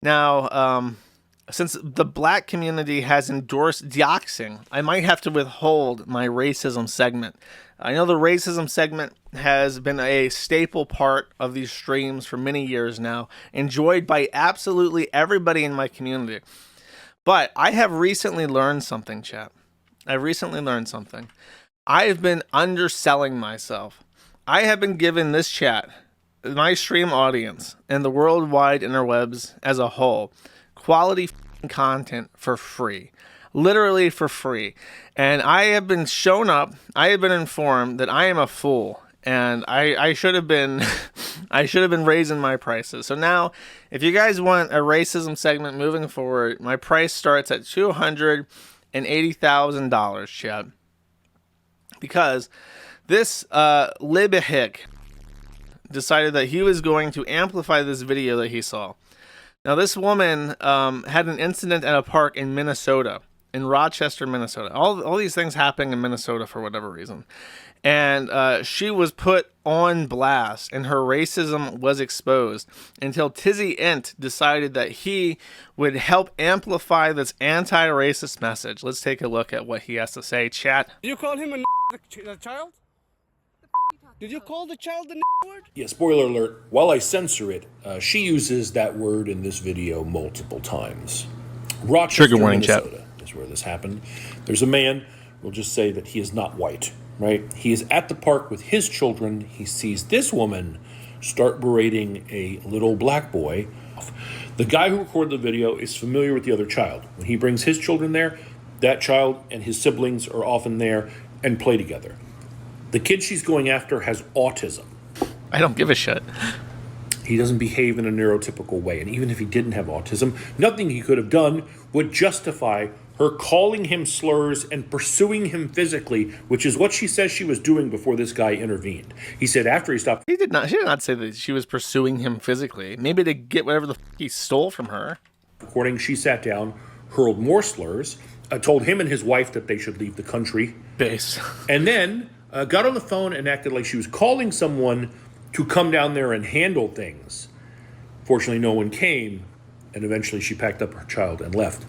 Now, since the black community has endorsed doxing, I might have to withhold my racism segment. I know the racism segment has been a staple part of these streams for many years now, enjoyed by absolutely everybody in my community. But I have recently learned something, chat. I've recently learned something. I have been underselling myself. I have been giving this chat, my stream audience, and the worldwide interwebs as a whole, quality content for free. Literally for free. And I have been shown up, I have been informed that I am a fool. And I should have been raising my prices. So now, if you guys want a racism segment moving forward, my price starts at $280,000, chat. Because this libhick decided that he was going to amplify this video that he saw. Now, this woman had an incident at a park in Minnesota, in Rochester, Minnesota. All these things happening in Minnesota for whatever reason. And she was put on blast, and her racism was exposed until Tizzy Ent decided that he would help amplify this anti-racist message. Let's take a look at what he has to say. Chat. Did you call him a child? Did you call the child the word? Yeah, spoiler alert. While I censor it, she uses that word in this video multiple times. Rochester, Trigger warning, Minnesota is where this happened. There's a man, we'll just say that he is not white, right? He is at the park with his children. He sees this woman start berating a little black boy. The guy who recorded the video is familiar with the other child. When he brings his children there, that child and his siblings are often there and play together. The kid she's going after has autism. I don't give a shit. He doesn't behave in a neurotypical way. And even if he didn't have autism, nothing he could have done would justify her calling him slurs and pursuing him physically, which is what she says she was doing before this guy intervened. He said after he stopped... She did not say that she was pursuing him physically. Maybe to get whatever the he stole from her. Recording, she sat down, hurled more slurs, told him and his wife that they should leave the country. Base. And then got on the phone and acted like she was calling someone to come down there and handle things. Fortunately, no one came, and eventually she packed up her child and left.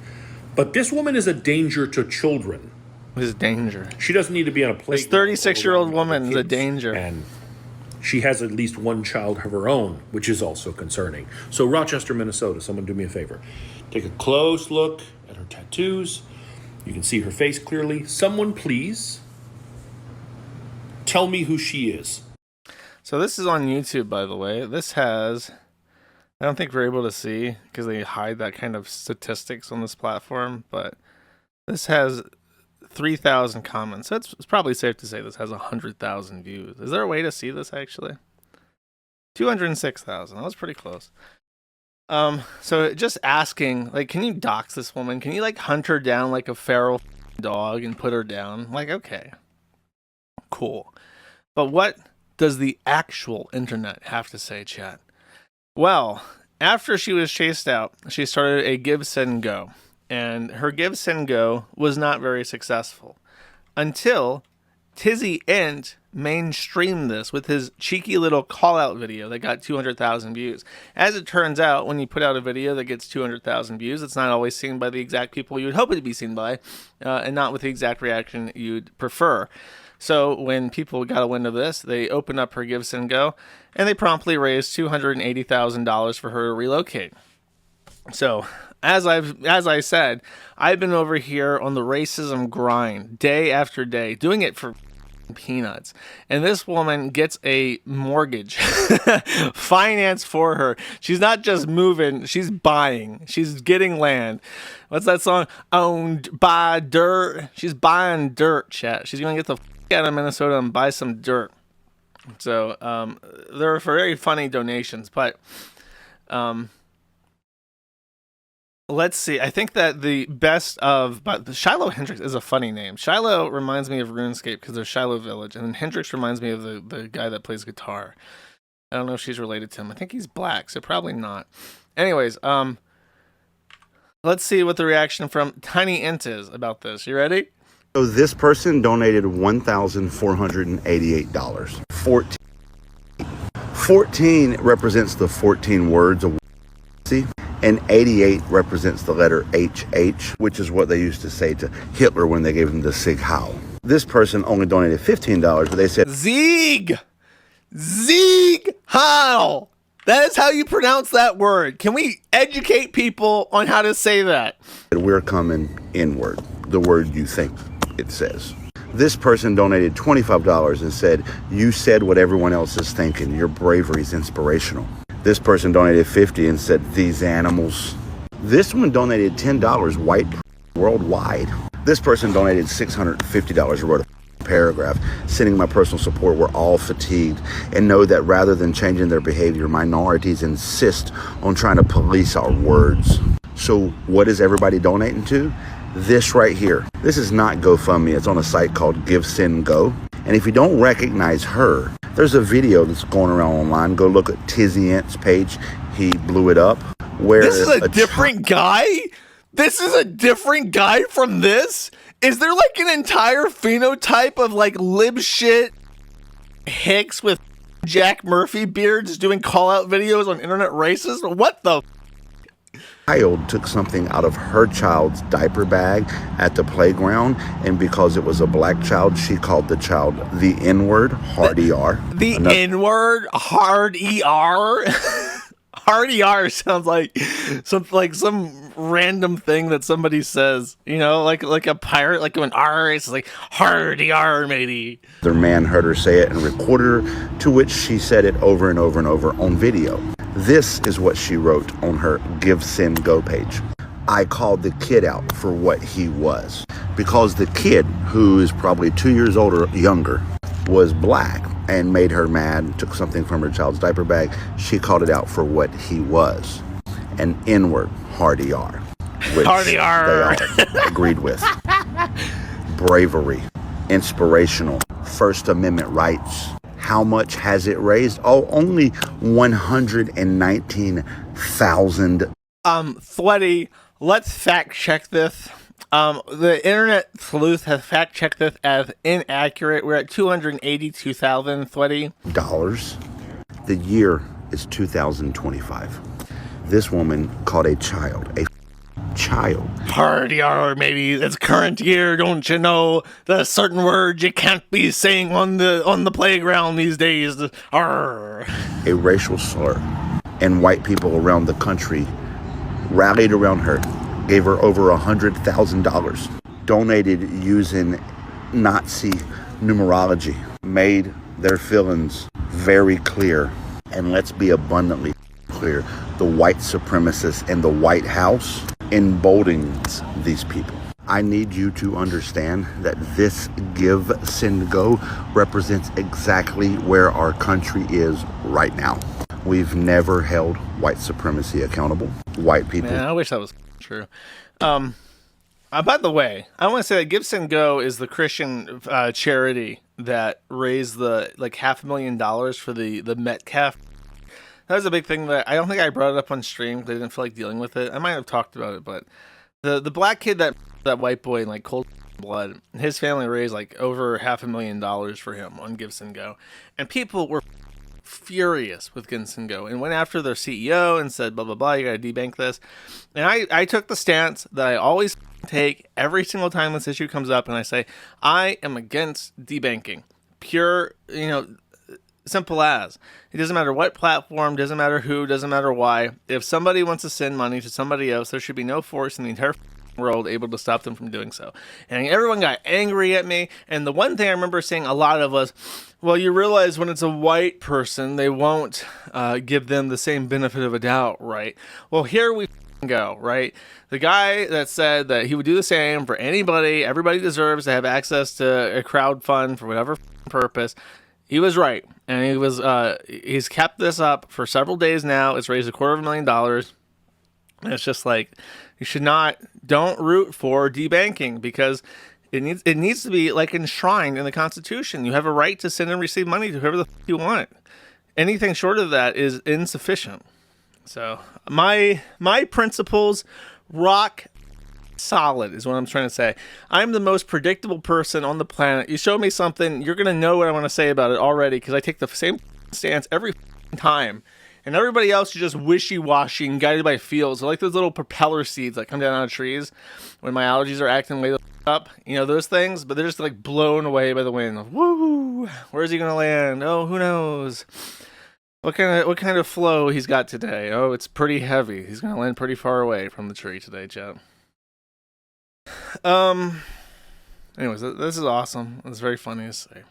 But this woman is a danger to children. What is danger? She doesn't need to be on a playground. This 36-year-old woman is a danger. And she has at least one child of her own, which is also concerning. So Rochester, Minnesota, someone do me a favor. Take a close look at her tattoos. You can see her face clearly. Someone please tell me who she is. So this is on YouTube, by the way. This has, I don't think we're able to see because they hide that kind of statistics on this platform, but this has 3,000 comments. So it's probably safe to say this has 100,000 views. Is there a way to see this actually? 206,000. That was pretty close. So just asking, like, can you dox this woman? Can you like hunt her down like a feral dog and put her down? Like, okay, cool. But what does the actual internet have to say, chat? Well, after she was chased out, she started a give, send, go. And her give, send, go was not very successful until Tizzy Ent mainstreamed this with his cheeky little call-out video that got 200,000 views. As it turns out, when you put out a video that gets 200,000 views, it's not always seen by the exact people you would hope it to be seen by, and not with the exact reaction you'd prefer. So when people got a wind of this, they opened up her give, send, go, and they promptly raised $280,000 for her to relocate. So, as I said, I've been over here on the racism grind day after day, doing it for peanuts. And this woman gets a mortgage financed for her. She's not just moving, she's buying. She's getting land. What's that song? Owned by dirt. She's buying dirt, chat. She's going to get the out of Minnesota and buy some dirt. So, they're very funny donations, but let's see. I think that the best of, but Shiloh Hendrix is a funny name. Shiloh reminds me of RuneScape because there's Shiloh Village, and Hendrix reminds me of the guy that plays guitar. I don't know if she's related to him. I think he's black, so probably not. Anyways, let's see what the reaction from Tiny Int is about this. You ready? So this person donated $1,488. 14 represents the 14 words of And 88 represents the letter HH, which is what they used to say to Hitler when they gave him the Sieg Heil. This person only donated $15, but they said Sieg Heil. That is how you pronounce that word. Can we educate people on how to say that? we're coming inward, the word you think it says. This person donated $25 and said, you said what everyone else is thinking. Your bravery is inspirational. This person donated $50 and said, these animals. This one donated $10, white worldwide. This person donated $650 and wrote a paragraph, sending my personal support. We're all fatigued and know that rather than changing their behavior, minorities insist on trying to police our words. So what is everybody donating to? This right here. This is not GoFundMe. It's on a site called Give, Send, Go. And if you don't recognize her, there's a video that's going around online. Go look at Tizzy Ant's page. He blew it up. Where this is a different guy? This is a different guy from this? Is there like an entire phenotype of like lib shit hicks with Jack Murphy beards doing call out videos on internet races? What the child took something out of her child's diaper bag at the playground, and because it was a black child, she called the child the N-word, hard ER. The N-word, hard ER? Hard ER sounds like some random thing that somebody says, you know, like a pirate, like an R, it's like hard ER, matey. Their man heard her say it and recorded her, to which she said it over and over and over on video. This is what she wrote on her Give, Send, Go page. I called the kid out for what he was, because the kid, who is probably 2 years older, younger, was black and made her mad, took something from her child's diaper bag. She called it out for what he was, an N-word, hard ER, which hard ER. they all agreed with. Bravery, inspirational, First Amendment rights. How much has it raised? Oh, only 119,000. Thwetty, let's fact check this. The internet sleuth has fact checked this as inaccurate. We're at 282,000, Thwetty. Dollars. The year is 2025. This woman called a child. Hard ER, maybe it's current year, don't you know? There's certain words you can't be saying on the playground these days. Arr. A racial slur. And white people around the country rallied around her, gave her over $100,000, donated using Nazi numerology, made their feelings very clear. And let's be abundantly clear, the white supremacists in the White House emboldens these people. I need you to understand that this Give, Send, Go represents exactly where our country is right now. We've never held white supremacy accountable. White people. Man, I wish that was true. By the way, I want to say that Give, Send, Go is the Christian charity that raised the like $500,000 for the Metcalf. That was a big thing that I don't think I brought it up on stream because I didn't feel like dealing with it. I might have talked about it, but the black kid that white boy in like cold blood, his family raised like over $500,000 for him on Give, Send, Go, and people were furious with Give, Send, Go and went after their CEO and said blah blah blah, you gotta debank this. And I took the stance that I always take every single time this issue comes up, and I say I am against debanking. Pure, you know, simple as. It doesn't matter what platform, doesn't matter who, doesn't matter why. If somebody wants to send money to somebody else, there should be no force in the entire world able to stop them from doing so. And everyone got angry at me. And the one thing I remember saying a lot of was, well, you realize when it's a white person, they won't give them the same benefit of a doubt, right? Well, here we go, right? The guy that said that he would do the same for anybody, everybody deserves to have access to a crowdfund for whatever purpose. He was right, and he's kept this up for several days now. It's raised $250,000, and it's just like don't root for debanking, because it needs to be like enshrined in the Constitution. You have a right to send and receive money to whoever the you want. Anything short of that is insufficient. So my principles rock solid is what I'm trying to say. I'm the most predictable person on the planet. You show me something, you're gonna know what I want to say about it already, because I take the same stance every time. And everybody else is just wishy-washy and guided by feels. They're like those little propeller seeds that come down out of trees when my allergies are acting way the up. You know, those things, but they're just like blown away by the wind. Woo! Where's he gonna land? Oh, who knows? What kind of flow he's got today? Oh, it's pretty heavy. He's gonna land pretty far away from the tree today, chat. Anyways, this is awesome. It's very funny to say.